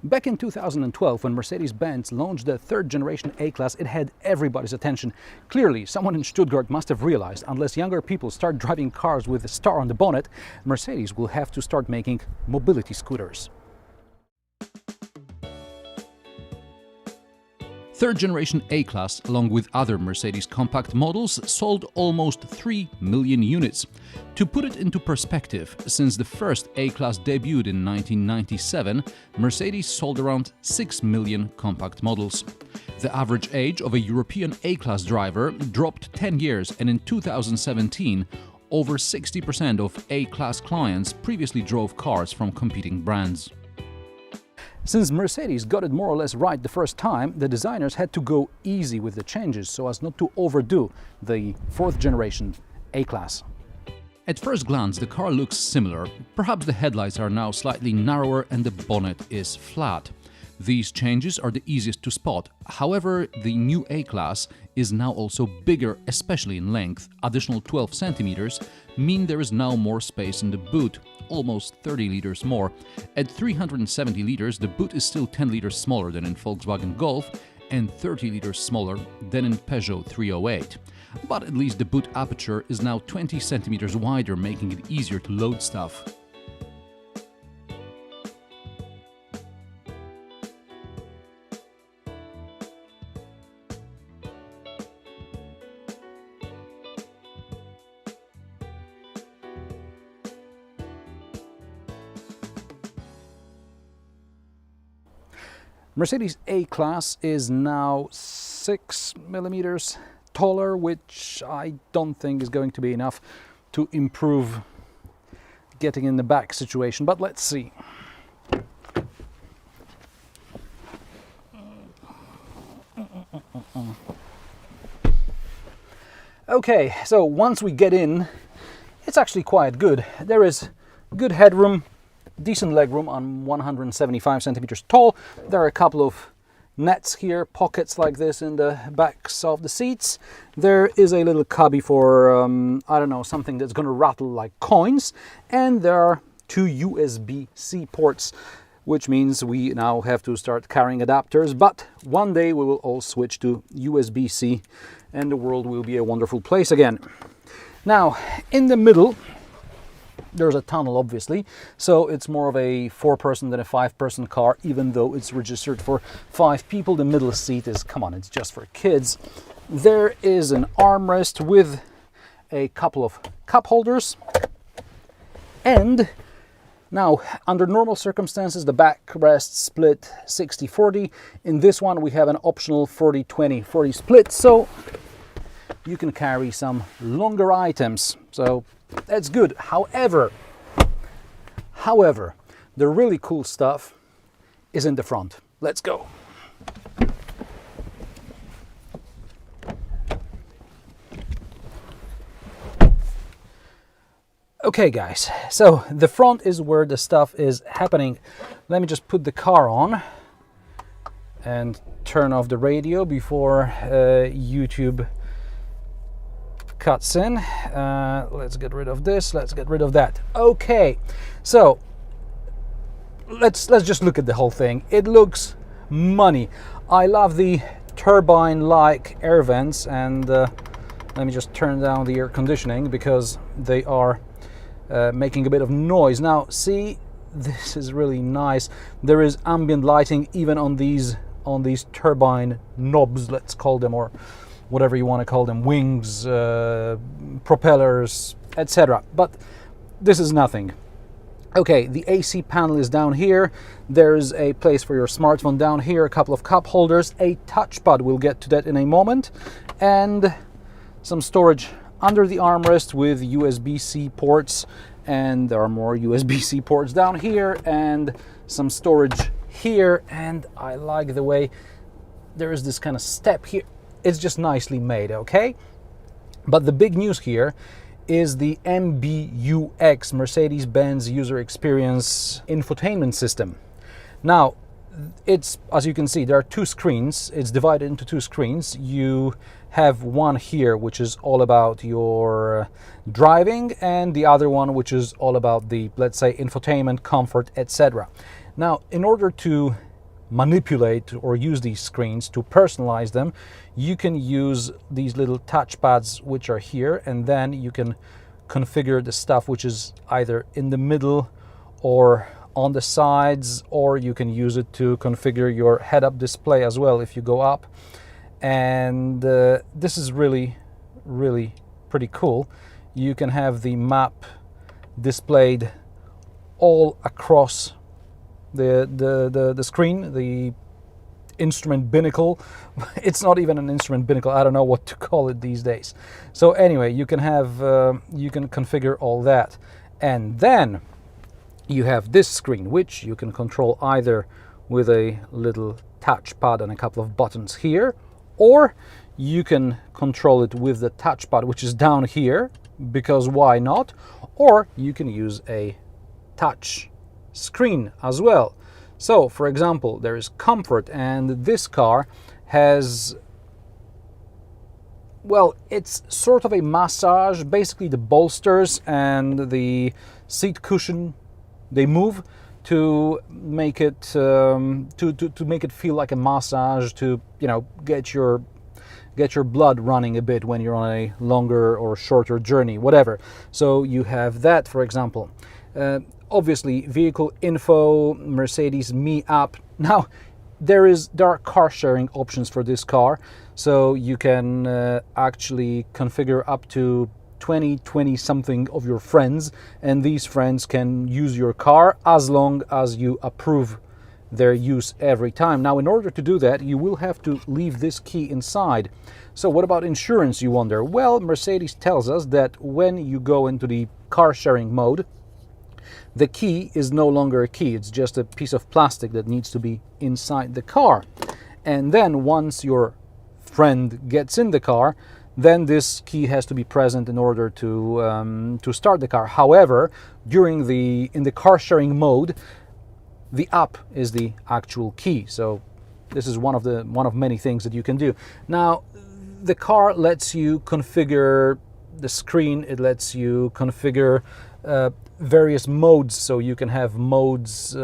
Back in 2012, when Mercedes-Benz launched the third generation A-Class, it had everybody's attention. Clearly, someone in Stuttgart must have realized, unless younger people start driving cars with a star on the bonnet, Mercedes will have to start making mobility scooters. Third generation A-Class, along with other Mercedes compact models, sold almost 3 million units. To put it into perspective, since the first A-Class debuted in 1997, Mercedes sold around 6 million compact models. The average age of a European A-Class driver dropped 10 years, and in 2017, over 60% of A-Class clients previously drove cars from competing brands. Since Mercedes got it more or less right the first time, the designers had to go easy with the changes so as not to overdo the fourth generation A-Class. At first glance, the car looks similar. Perhaps the headlights are now slightly narrower and the bonnet is flat. These changes are the easiest to spot. However, the new A-Class is now also bigger, especially in length. Additional 12 centimeters mean there is now more space in the boot, almost 30 liters more. At 370 liters, the boot is still 10 liters smaller than in Volkswagen Golf and 30 liters smaller than in Peugeot 308. But at least the boot aperture is now 20 centimeters wider, making it easier to load stuff. Mercedes A-Class is now 6 millimeters taller, which I don't think is going to be enough to improve getting in the back situation, but let's see. Okay, so once we get in, it's actually quite good. There is good headroom, decent legroom on 175 centimeters tall. There are a couple of nets here, pockets like this in the backs of the seats. There is a little cubby for, I don't know, something that's going to rattle like coins. And there are two USB-C ports, which means we now have to start carrying adapters. But one day we will all switch to USB-C and the world will be a wonderful place again. Now, in the middle, there's a tunnel, obviously, so it's more of a 4-person than a 5-person car, even though it's registered for 5 people. The middle seat is, come on, it's just for kids. There is an armrest with a couple of cup holders. And now, under normal circumstances, the backrest split 60-40. In this one, we have an optional 40-20-40 split, so you can carry some longer items. So that's good. However, the really cool stuff is in the front. Let's go. Okay guys, so the front is where the stuff is happening. Let me just put the car on and turn off the radio before YouTube cuts in. Let's get rid of this, let's get rid of that. Okay, so let's just look at the whole thing. It looks money. I love the turbine-like air vents, and let me just turn down the air conditioning because they are making a bit of noise. Now see, this is really nice. There is ambient lighting even on these turbine knobs, let's call them, or whatever you want to call them, wings, propellers, etc. But this is nothing. Okay, the AC panel is down here. There's a place for your smartphone down here, a couple of cup holders, a touchpad, we'll get to that in a moment, and some storage under the armrest with USB-C ports, and there are more USB-C ports down here, and some storage here, and I like the way there is this kind of step here. It's just nicely made, okay? But the big news here is the MBUX, Mercedes-Benz User Experience Infotainment System. Now, it's, as you can see, there are 2 screens. It's divided into 2 screens. You have one here, which is all about your driving, and the other one, which is all about the, let's say, infotainment, comfort, etc. Now, in order to manipulate or use these screens to personalize them, you can use these little touchpads which are here, and then you can configure the stuff which is either in the middle or on the sides, or you can use it to configure your head-up display as well if you go up. And this is really pretty cool. You can have the map displayed all across the screen, the instrument binnacle. It's not even an instrument binnacle, I don't know what to call it these days. So anyway, you can have you can configure all that, and then you have this screen which you can control either with a little touchpad and a couple of buttons here, or you can control it with the touchpad which is down here, because why not, or you can use a touch screen as well. So for example, there is comfort, and this car has, well, it's sort of a massage. Basically the bolsters and the seat cushion, they move to make it to make it feel like a massage, to, you know, get your blood running a bit when you're on a longer or shorter journey, whatever. So you have that, for example. Obviously, vehicle info, Mercedes Me app. Now, there are car sharing options for this car, so you can actually configure up to 20 something of your friends, and these friends can use your car as long as you approve their use every time. Now, in order to do that, you will have to leave this key inside. So what about insurance, you wonder? Well, Mercedes tells us that when you go into the car sharing mode, the key is no longer a key, it's just a piece of plastic that needs to be inside the car. And then once your friend gets in the car, then this key has to be present in order to start the car. However, in the car sharing mode, the app is the actual key. So this is one of many things that you can do. Now, the car lets you configure the screen. It lets you configure various modes. So you can have modes,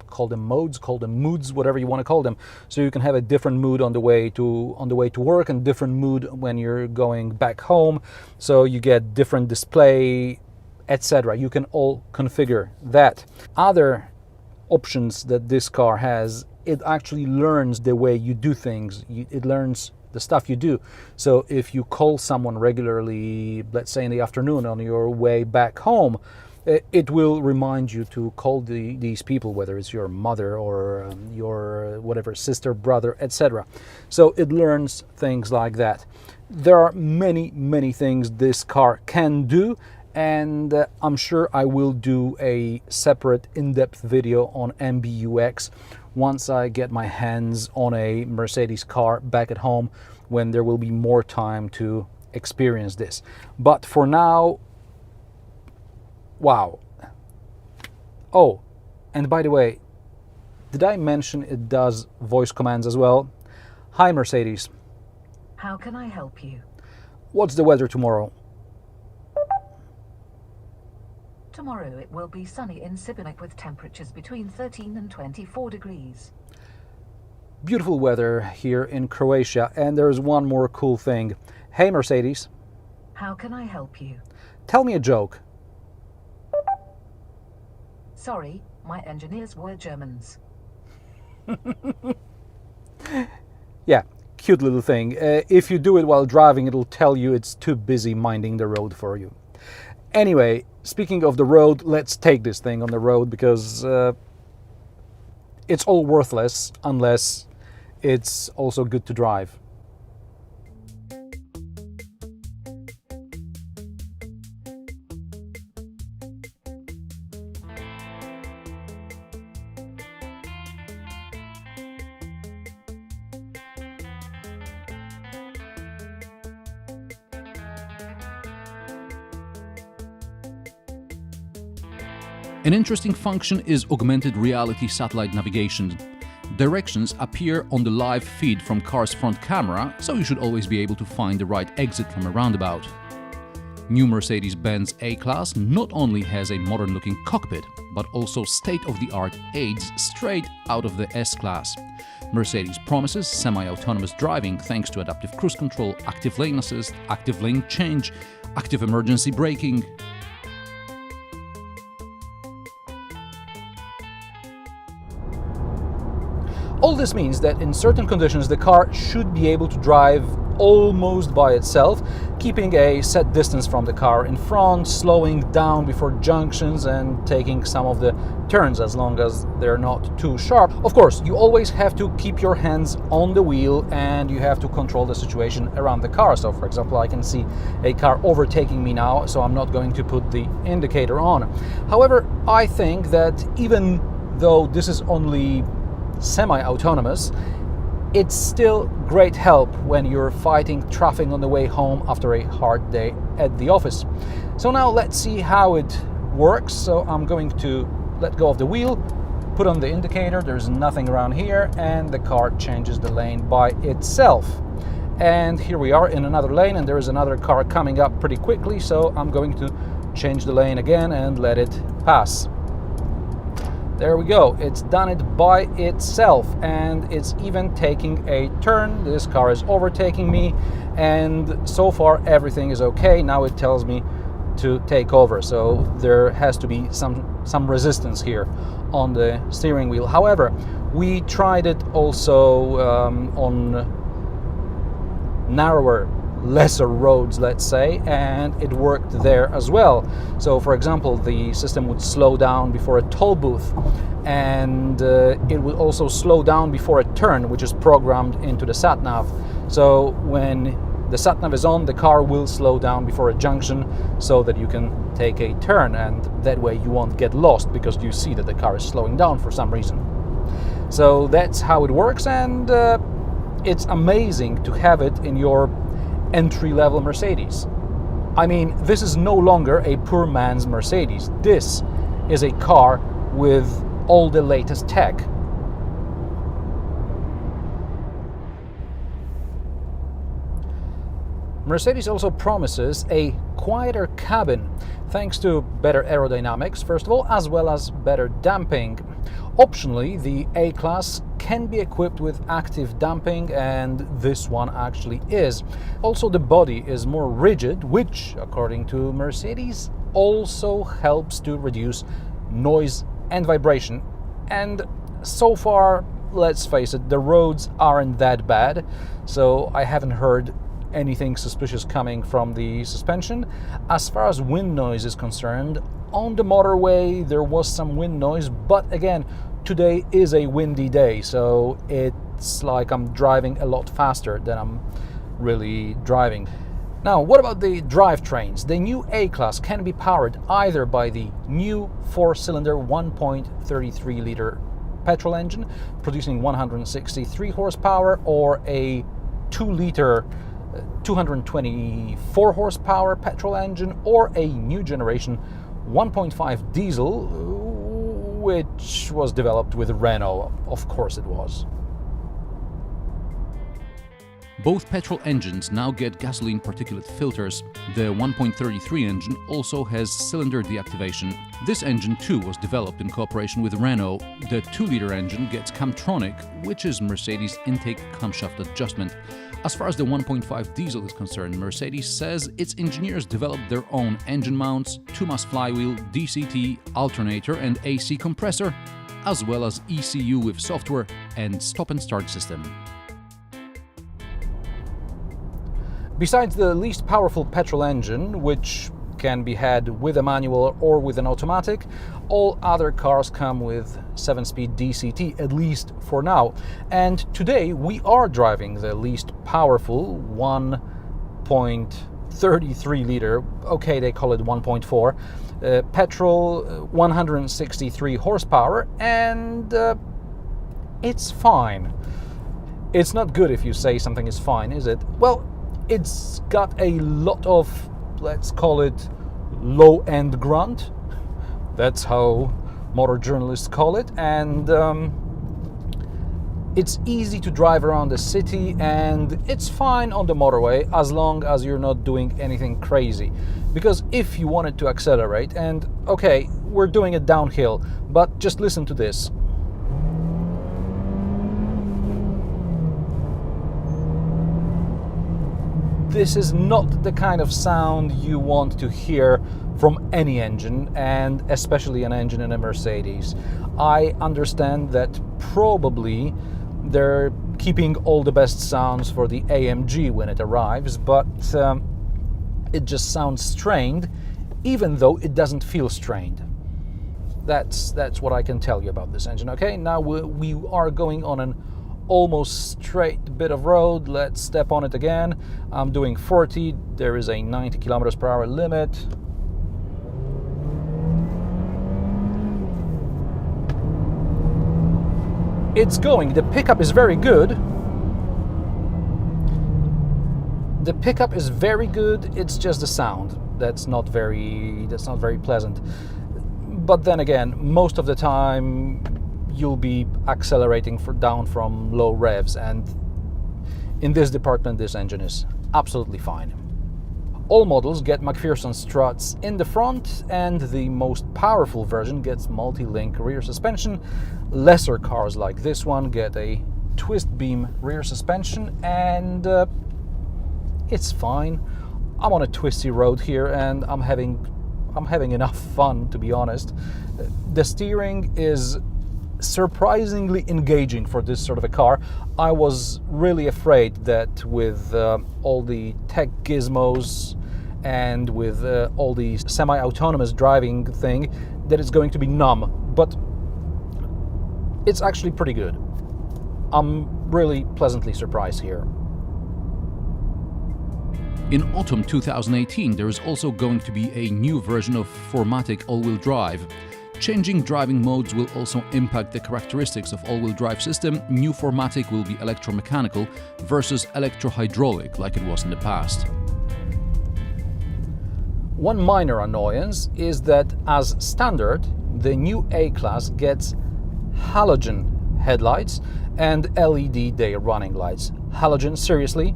call them moods, whatever you want to call them. So you can have a different mood on the way to work, and different mood when you're going back home. So you get different display, etc. You can all configure that. Other options that this car has, it actually learns the way you do things. It learns the stuff you do. So if you call someone regularly, let's say in the afternoon on your way back home, it will remind you to call these people, whether it's your mother or your whatever sister, brother, etc. So it learns things like that. There are many things this car can do, and I'm sure I will do a separate in-depth video on MBUX once I get my hands on a Mercedes car back at home, when there will be more time to experience this. But for now, wow. Oh, and by the way, did I mention it does voice commands as well? Hi Mercedes. How can I help you? What's the weather tomorrow? Tomorrow it will be sunny in Šibenik with temperatures between 13 and 24 degrees. Beautiful weather here in Croatia, and there's one more cool thing. Hey Mercedes. How can I help you? Tell me a joke. Sorry, my engineers were Germans. Yeah, cute little thing. If you do it while driving, it'll tell you it's too busy minding the road for you. Anyway, speaking of the road, let's take this thing on the road, because it's all worthless unless it's also good to drive. An interesting function is augmented reality satellite navigation. Directions appear on the live feed from car's front camera, so you should always be able to find the right exit from a roundabout. New Mercedes-Benz A-Class not only has a modern-looking cockpit, but also state-of-the-art aids straight out of the S-Class. Mercedes promises semi-autonomous driving thanks to adaptive cruise control, active lane assist, active lane change, active emergency braking. All this means that in certain conditions the car should be able to drive almost by itself, keeping a set distance from the car in front, slowing down before junctions and taking some of the turns as long as they're not too sharp. Of course, you always have to keep your hands on the wheel and you have to control the situation around the car. So for example, I can see a car overtaking me now, so I'm not going to put the indicator on. However, I think that even though this is only semi-autonomous, it's still great help when you're fighting traffic on the way home after a hard day at the office. So now let's see how it works. So I'm going to let go of the wheel, put on the indicator, there's nothing around here, and the car changes the lane by itself. And here we are in another lane, and there is another car coming up pretty quickly, so I'm going to change the lane again and let it pass. There we go, it's done it by itself, and it's even taking a turn. This car is overtaking me, and so far everything is okay. Now it tells me to take over, so there has to be some resistance here on the steering wheel. However, we tried it also on narrower, lesser roads, let's say, and it worked there as well. So for example, the system would slow down before a toll booth, and it would also slow down before a turn, which is programmed into the sat-nav. So when the sat-nav is on, the car will slow down before a junction so that you can take a turn, and that way you won't get lost because you see that the car is slowing down for some reason. So that's how it works, and it's amazing to have it in your entry-level Mercedes. I mean, this is no longer a poor man's Mercedes. This is a car with all the latest tech. Mercedes also promises a quieter cabin, thanks to better aerodynamics, first of all, as well as better damping. Optionally, the A-Class can be equipped with active damping, and this one actually is. Also, the body is more rigid, which, according to Mercedes, also helps to reduce noise and vibration. And so far, let's face it, the roads aren't that bad, so I haven't heard anything suspicious coming from the suspension. As far as wind noise is concerned, on the motorway there was some wind noise, but again, today is a windy day, so it's like I'm driving a lot faster than I'm really driving. Now, what about the drivetrains? The new A-Class can be powered either by the new 4-cylinder 1.33 liter petrol engine producing 163 horsepower, or a 2-liter 224 horsepower petrol engine, or a new generation 1.5 diesel, which was developed with Renault. Of course it was. Both petrol engines now get gasoline particulate filters. The 1.33 engine also has cylinder deactivation. This engine too was developed in cooperation with Renault. The 2-liter engine gets Camtronic, which is Mercedes' intake camshaft adjustment. As far as the 1.5 diesel is concerned, Mercedes says its engineers developed their own engine mounts, 2-mass flywheel, DCT, alternator and AC compressor, as well as ECU with software and stop and start system. Besides the least powerful petrol engine, which can be had with a manual or with an automatic, all other cars come with 7-speed DCT, at least for now. And today we are driving the least powerful 1.33 liter, okay, they call it 1.4, petrol, 163 horsepower, and it's fine. It's not good if you say something is fine, is it? Well, it's got a lot of, let's call it, low-end grunt. That's how motor journalists call it. And It's easy to drive around the city and it's fine on the motorway as long as you're not doing anything crazy. Because if you wanted to accelerate, and okay, we're doing it downhill, but just listen to this. This is not the kind of sound you want to hear from any engine, and especially an engine in a Mercedes. I understand that probably they're keeping all the best sounds for the AMG when it arrives, but it just sounds strained, even though it doesn't feel strained. That's what I can tell you about this engine. Okay, now we are going on an almost straight bit of road. Let's step on it again. I'm doing 40. There is a 90 kilometers per hour limit. It's going. The pickup is very good. The pickup is very good. It's just the sound that's not very pleasant. But then again, most of the time you'll be accelerating down from low revs, and in this department this engine is absolutely fine. All models get McPherson struts in the front, and the most powerful version gets multi-link rear suspension. Lesser cars like this one get a twist beam rear suspension, and it's fine. I'm on a twisty road here and I'm having enough fun, to be honest. The steering is surprisingly engaging for this sort of a car. I was really afraid that with all the tech gizmos and with all the semi-autonomous driving thing that it's going to be numb, but it's actually pretty good. I'm really pleasantly surprised here. In autumn 2018, there is also going to be a new version of 4MATIC all-wheel drive. Changing driving modes will also impact the characteristics of all-wheel drive system. New 4MATIC will be electromechanical versus electro-hydraulic like it was in the past. One minor annoyance is that as standard, the new A-Class gets halogen headlights and LED day running lights. Halogen, seriously?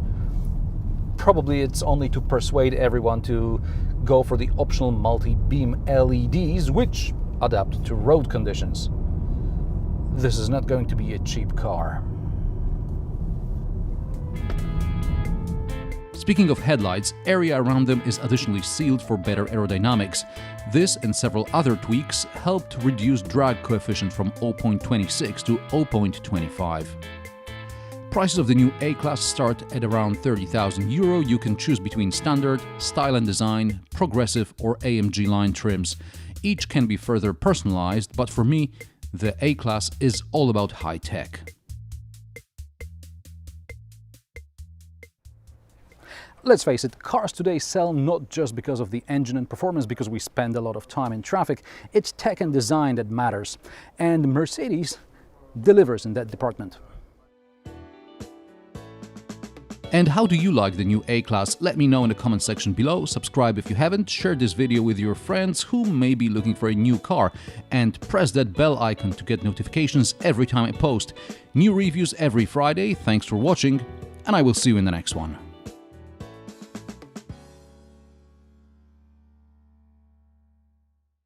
Probably it's only to persuade everyone to go for the optional multi-beam LEDs, which adapt to road conditions. This is not going to be a cheap car. Speaking of headlights, area around them is additionally sealed for better aerodynamics. This and several other tweaks helped reduce drag coefficient from 0.26 to 0.25. Prices of the new A-Class start at around €30,000. You can choose between standard, style and design, progressive or AMG line trims. Each can be further personalized, but for me, the A-Class is all about high tech. Let's face it, cars today sell not just because of the engine and performance, because we spend a lot of time in traffic. It's tech and design that matters, and Mercedes delivers in that department. And how do you like the new A-Class? Let me know in the comment section below. Subscribe if you haven't, share this video with your friends who may be looking for a new car, and press that bell icon to get notifications every time I post. New reviews every Friday. Thanks for watching, and I will see you in the next one.